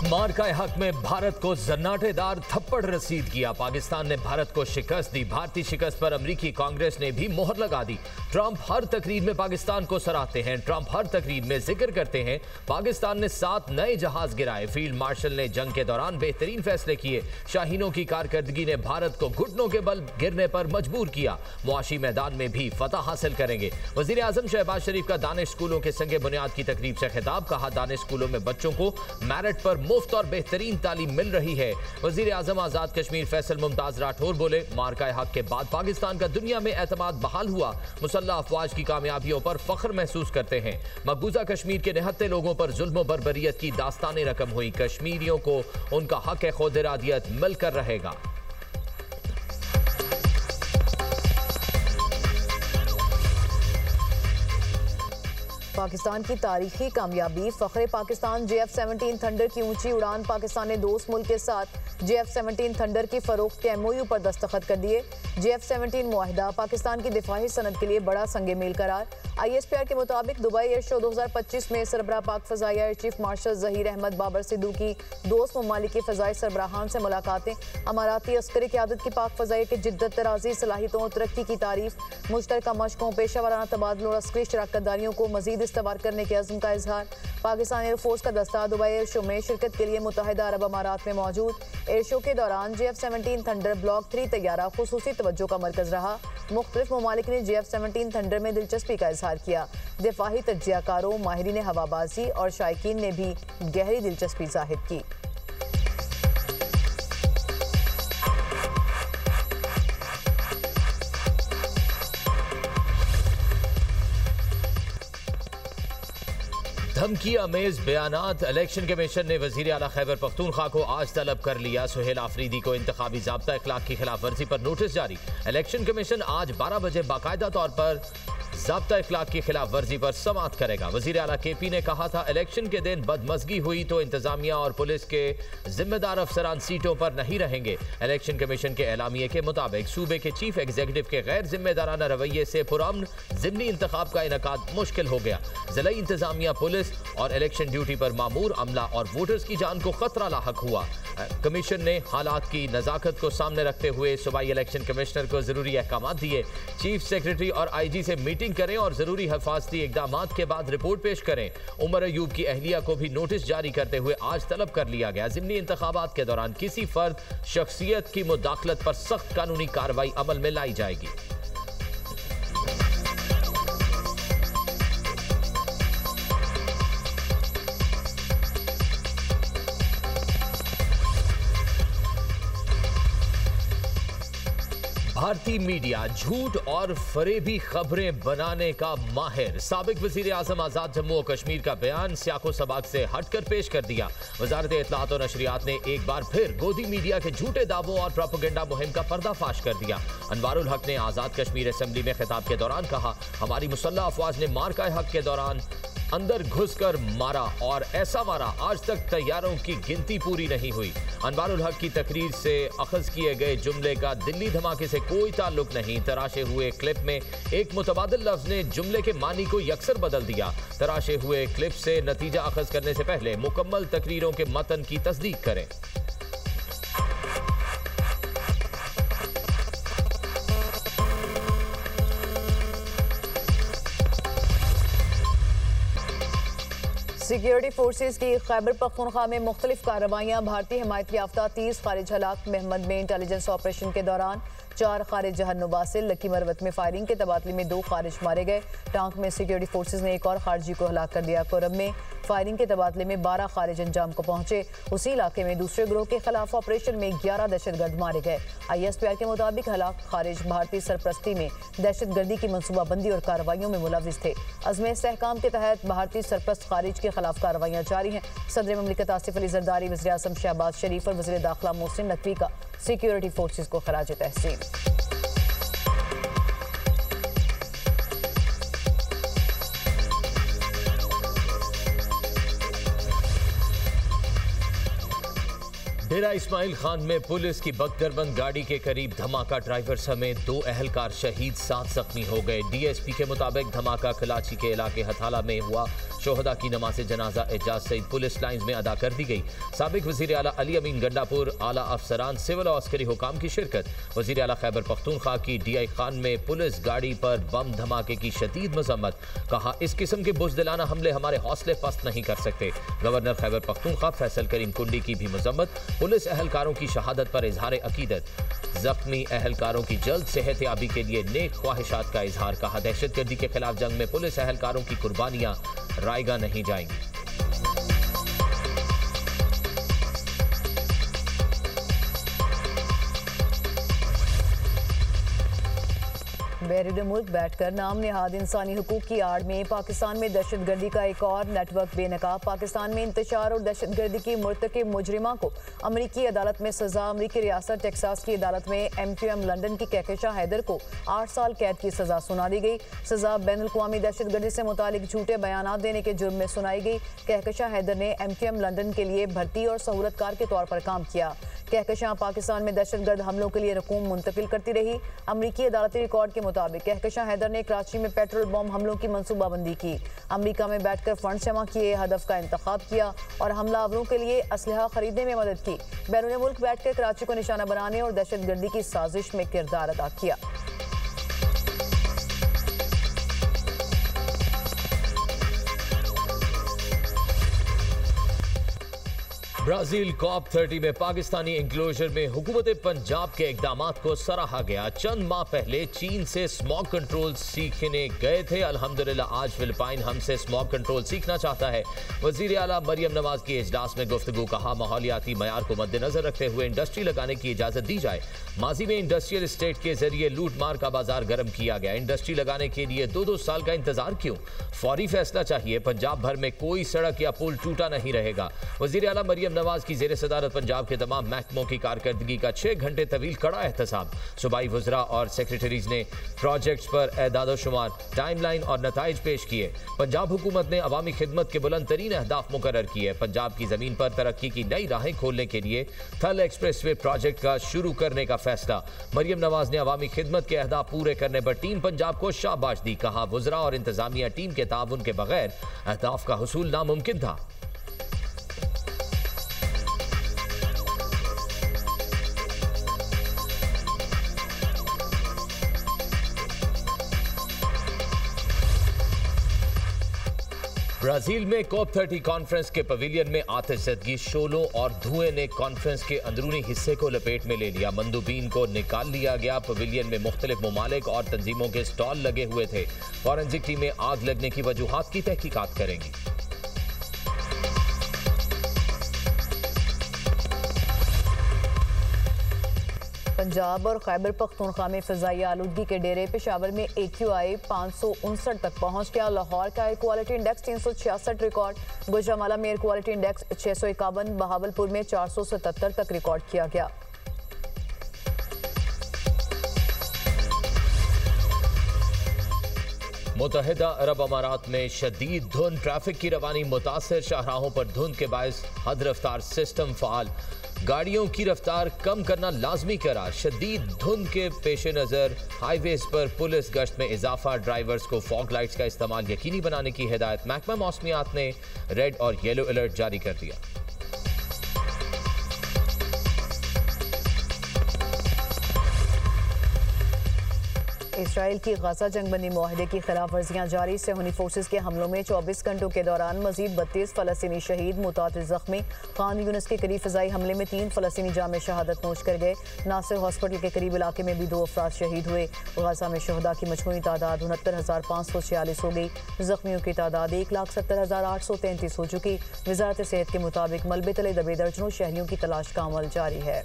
मार्का हक में भारत को जन्नाटेदार थप्पड़ रसीद किया। पाकिस्तान ने भारत को शिकस्त दी। भारतीय शिकस्त पर अमेरिकी कांग्रेस ने भी मोहर लगा दी। ट्रंप हर तकरीर में पाकिस्तान को सराहते हैं। ट्रंप हर तकरीर में जिक्र करते हैं पाकिस्तान ने 7 नए जहाज गिराए। फील्ड मार्शल ने जंग के दौरान बेहतरीन फैसले किए। शाहीनों की कारकर्दगी ने भारत को घुटनों के बल गिरने पर मजबूर किया। मुआशी मैदान में भी फतह हासिल करेंगे। वजीर आजम शहबाज शरीफ का दानिश स्कूलों के संगे बुनियाद की तकरीब से खिताब। कहा, दानिश स्कूलों में बच्चों को मेरिट पर मुफ्त और बेहतरीन तालीम मिल रही है। वजीर आजम आजाद कश्मीर फैसल मुमताज राठौर बोले, मार्का हक के बाद पाकिस्तान का दुनिया में एतमाद बहाल हुआ। मुसल्लह अफवाज की कामयाबियों पर फख्र महसूस करते हैं। मकबूजा कश्मीर के निहत्ते लोगों पर जुल्म बर्बरियत की दास्तानें रकम हुई। कश्मीरियों को उनका हक खुद इरादियत मिलकर रहेगा। पाकिस्तान की तारीखी कामयाबी, फख्रे पाकिस्तान JF-17 थंडर की ऊंची उड़ान। पाकिस्तान ने दोस्त मुल्क के साथ JF-17 थंडर की फरोख्त के MOU पर दस्तखत कर दिए। JF-17 मुआहिदा पाकिस्तान की दिफाही सनत के लिए बड़ा संगे मील करार। ISPR के मुताबिक दुबई एयर शो 2025 में सरबराह पाक फ़ज़ाई air chief marshal Zaheer Ahmed Babar Sidhu की दोस्त ममालिक के फ़ज़ाई सरबराहान से मुलाकातें। अमाराती अस्करी क़यादत की पाक फ़ज़ाई के जिद्दत तराज़ी, सलाहियतों और तरक्की की तारीफ। मुश्तरका मशकों, पेशा वाराना तबादलों और अस्करी शराकत दारियों को मज़ीद इस्तवार करने के अज़्म का इजहार। पाकिस्तान एयरफोर्स का दस्ता दुबई एयर शो में शिरकत के लिए मुत्तहिदा अरब अमारात में मौजूद। एयर शो के दौरान JF-17 थंडर ब्लॉक 3 तैयारा खुसूसी तवज्जो का मरकज रहा। मुख्तलिफ ममालिक ने JF-17 थंडर में दिलचस्पी का इजहार किया। दिफाही तज्जियाकारों, माहिरीन हवाबाजी और शायकीन ने भी गहरी दिलचस्पी जाहिर की। धमकी अमेज बयानात। इलेक्शन कमीशन ने वजीर आला खैबर पख्तूनख्वा को आज तलब कर लिया। सुहेल आफरीदी को इंतखाबी ज़ाब्ता इखलाक की खिलाफ वर्जी पर नोटिस जारी। इलेक्शन कमीशन आज 12 बजे बाकायदा तौर पर ज़ाब्ता इखलाक की खिलाफ वर्जी पर समाअत करेगा। वजीर आला KP ने कहा था, इलेक्शन के दिन बदमज़गी हुई तो इंतजामिया और पुलिस के जिम्मेदार अफसरान सीटों पर नहीं रहेंगे। इलेक्शन कमीशन के एलामिये के मुताबिक सूबे के चीफ एग्जीक्यूटिव के गैर जिम्मेदाराना रवैये से पुरअमन ज़िमनी इंतखाब का इनकाद मुश्किल हो गया। ज़िला इंतजामिया, पुलिस और इलेक्शन ड्यूटी पर मामूर अमला और वोटर्स की जान को खतरा लाहक हुआ। कमीशन ने हालात की नज़ाकत को सामने रखते हुए सूबाई इलेक्शन कमिश्नर को जरूरी अहकाम दिए। चीफ सेक्रेटरी और IG से मीटिंग करें और जरूरी हिफाजती इक़दामात के बाद रिपोर्ट पेश करें। उमर अयूब की अहलिया को भी नोटिस जारी करते हुए आज तलब कर लिया गया। ज़िमनी इंतखाबात के दौरान किसी फर्द शख्सियत की मुदाखलत पर सख्त कानूनी कार्रवाई अमल में लाई जाएगी। भारतीय मीडिया झूठ और फरेबी खबरें बनाने का माहिर। साबिक वजीर आजम आजाद जम्मू और कश्मीर का बयान सियाको सबाक से हटकर पेश कर दिया। वजारत इत्तलात और नशरियात ने एक बार फिर गोदी मीडिया के झूठे दावों और प्रोपेगेंडा मुहिम का पर्दाफाश कर दिया। अनवारुल हक ने आजाद कश्मीर असेंबली में खिताब के दौरान कहा, हमारी मुसल्लह अफवाज ने मार्का हक के दौरान अंदर घुसकर मारा और ऐसा मारा आज तक तैयारों की गिनती पूरी नहीं हुई। अनवारुल हक की तकरीर से अखज़ किए गए जुमले का दिल्ली धमाके से कोई ताल्लुक नहीं। तराशे हुए क्लिप में एक मुतबादिल लफ्ज ने जुमले के मानी को यकसर बदल दिया। तराशे हुए क्लिप से नतीजा अखज़ करने से पहले मुकम्मल तकरीरों के मतन की तस्दीक करें। सिक्योरिटी फोर्सेज की खैबर पख्तूनख्वा में मुख्तलिफ कार्रवाइयाँ। भारतीय हिमायत याफ्ता 30 खारिज हलाक। महमद में इंटेलिजेंस ऑपरेशन के दौरान 4 खारिज जहन्नुम वासिल। लकी मरवत में फायरिंग के तबादले में 2 खारिज मारे गए। टांक में सिक्योरिटी फोर्सेज ने एक और खारजी को हलाक कर दिया। कोरब में फायरिंग के तबादले में 12 खारिज अंजाम को पहुंचे। उसी इलाके में दूसरे ग्रोह के खिलाफ ऑपरेशन में 11 दहशतगर्द मारे गए। ISPR के मुताबिक हलाक खारिज भारतीय सरपरस्ती में दहशतगर्दी की मनसूबाबंदी और कार्रवाइयों में मुलविस थे। अज़्म इस्तेहकाम के तहत भारतीय सरपरस्त खारिज के खिलाफ कार्रवाइयाँ जारी हैं। सदर ममलिकत आसिफ अली जरदारी, वज़ीर आज़म शहबाज शरीफ और वज़ीर दाखिला मोहसिन नकवी का सिक्योरिटी फोर्सेज को खराज तहसीन। डेरा इस्माइल खान में पुलिस की बख्तरबंद गाड़ी के करीब धमाका। ड्राइवर समेत 2 अहलकार शहीद, 7 जख्मी हो गए। DSP के मुताबिक धमाका कराची के इलाके हथाला में हुआ। शोहदा की नमाज जनाजा एजाज सईद पुलिस लाइन्स में अदा कर दी गई। साबिक वज़ीर आला अली अमीन गंडापुर, आला अफसरान, सिविल और अस्करी हुकाम की शिरकत। वज़ीर आला खैबर पख्तूनख्वा की DI खान में पुलिस गाड़ी पर बम धमाके की शदीद मजम्मत। कहा, इस किस्म के बुज़दिलाना हमले हमारे हौसले पस्त नहीं कर सकते। गवर्नर खैबर पख्तूनख्वा फैसल करीम कुंडी की भी मजम्मत। पुलिस अहलकारों की शहादत पर इजहार अकीदत। जख्मी अहलकारों की जल्द सेहतयाबी के लिए नेक ख्वाहिशात का इजहार। कहा, दहशतगर्दी के खिलाफ जंग में पुलिस अहलकारों की कुर्बानियां रायगा नहीं जाएंगी। बैरून मुल्क बैठकर नाम निहाद इंसानी हुकूक की आड़ में पाकिस्तान में दहशतगर्दी का एक और नेटवर्क बेनकाब। पाकिस्तान में इंतशार और दहशतगर्दी की मुर्तकिब मुजरिमा को अमरीकी अदालत में सजा। अमरीकी रियासत टेक्सास की अदालत में MQM लंदन की कहकशां हैदर को 8 साल कैद की सजा सुना दी गई। सजा बैनुल-अक़वामी दहशतगर्दी से मुतालिक झूठे बयानात देने के जुर्म में सुनाई गई। कहकशां हैदर ने MQM लंदन के लिए भर्ती और सहूलतकार के तौर पर काम किया। कहकशां पाकिस्तान में दहशतगर्द हमलों के लिए रकूम मुंतकिल करती रही। अमरीकी अदालती रिकॉर्ड के मुताबिक कहकशां हैदर ने कराची में पेट्रोल बम हमलों की मनसूबाबंदी की, अमरीका में बैठकर फंड जमा किए, हदफ का इंतखाब किया और हमलावरों के लिए असलहा खरीदने में मदद की। बैरून मुल्क बैठकर कराची को निशाना बनाने और दहशतगर्दी की साजिश में किरदार अदा किया। ब्राजील COP30 में पाकिस्तानी इंक्लोजर में हुकूमत पंजाब के इकदामात को सराहा गया। चंद माह पहले चीन से स्मॉग कंट्रोल सीखने गए थे। अल्हम्दुलिल्लाह आज फिलिपाइन हमसे स्मॉग कंट्रोल सीखना चाहता है। वजीर आला मरियम नवाज की इजलास में गुफ्तगू। कहा, माहौलियाती मयार को मद्देनजर रखते हुए इंडस्ट्री लगाने की इजाजत दी जाए। माजी में इंडस्ट्रियल स्टेट के जरिए लूट मार का बाजार गर्म किया गया। इंडस्ट्री लगाने के लिए 2-2 साल का इंतजार क्यों? फौरी फैसला चाहिए। पंजाब भर में कोई सड़क या पुल टूटा नहीं रहेगा। वजीर आला मरियम नवाज की जेर सदारत पंजाब के तमाम महकमों की कारकर्दगी का 6 घंटे तवील कड़ा एहतसाब। सूबाई वज़रा और सेक्रेटरीज ने प्रोजेक्ट्स पर एदाद-ओ-शुमार, टाइमलाइन और नताइज पेश किए। पंजाब हुकूमत ने अवामी खिदमत के बुलंद तरीन अहदाफ मुकर्रर किए। पंजाब की जमीन पर तरक्की की नई राहें खोलने के लिए थल एक्सप्रेसवे प्रोजेक्ट का शुरू करने का फैसला। मरियम नवाज ने अवामी खिदमत के अहदाफ पूरे करने पर टीम पंजाब को शाबाश दी। कहा, वज़रा और इंतजामिया टीम के ताउन के बगैर अहदाफ का हुसूल नामुमकिन था। ब्राजील में COP30 कॉन्फ्रेंस के पवेलियन में आतिशज़दगी, शोलों और धुएं ने कॉन्फ्रेंस के अंदरूनी हिस्से को लपेट में ले लिया। मंदूबीन को निकाल लिया गया। पवेलियन में मुख्तलिफ ममालिक और तंजीमों के स्टॉल लगे हुए थे। फॉरेंसिक टीमें आग लगने की वजूहात की तहकीकात करेंगी। पंजाब और खैबर पख्तूनख्वा में फ़िज़ाई आलूदगी के डेरे। पेशावर में AQI 559 तक पहुंच गया। लाहौर का air quality index 366 record. Gujranwala में एयर क्वालिटी इंडेक्स 651, बहावलपुर में 477 तक रिकॉर्ड किया गया। मुत्तहिदा अरब अमारात में शदीद धुंध, ट्रैफिक की रवानी मुतासर। शाहराहों पर धुंध के बायस हद रफ्तार सिस्टम फ़ाल। गाड़ियों की रफ्तार कम करना लाजमी करार। शदीद धुंध के पेश नज़र हाईवेज पर पुलिस गश्त में इजाफा। ड्राइवर्स को फॉग लाइट्स का इस्तेमाल यकीनी बनाने की हिदायत। महकमा मौसमियात ने रेड और येलो अलर्ट जारी कर दिया। इसराइल की गजा जंगबंदी मुआहदे की खिलाफ वर्जियाँ जारी। सेहूनी फोर्सेज के हमलों में 24 घंटों के दौरान मजीद 32 फ़लस्तीनी शहीद, मुतादिद जख्मी। खान यूनिस के करीब फ़िज़ाई हमले में 3 फ़लस्तीनी जामे शहादत नोश कर गए। नासिर हॉस्पिटल के करीब इलाके में भी 2 अफराद शहीद हुए। गजा में शहदा की मजमूई तादाद 69,546 हो गई। जख्मियों की तादाद 1,70,833 हो चुकी। वज़ारत सेहत के मुताबिक मलबे तले दबे दर्जनों शहरियों की तलाश का अमल जारी है।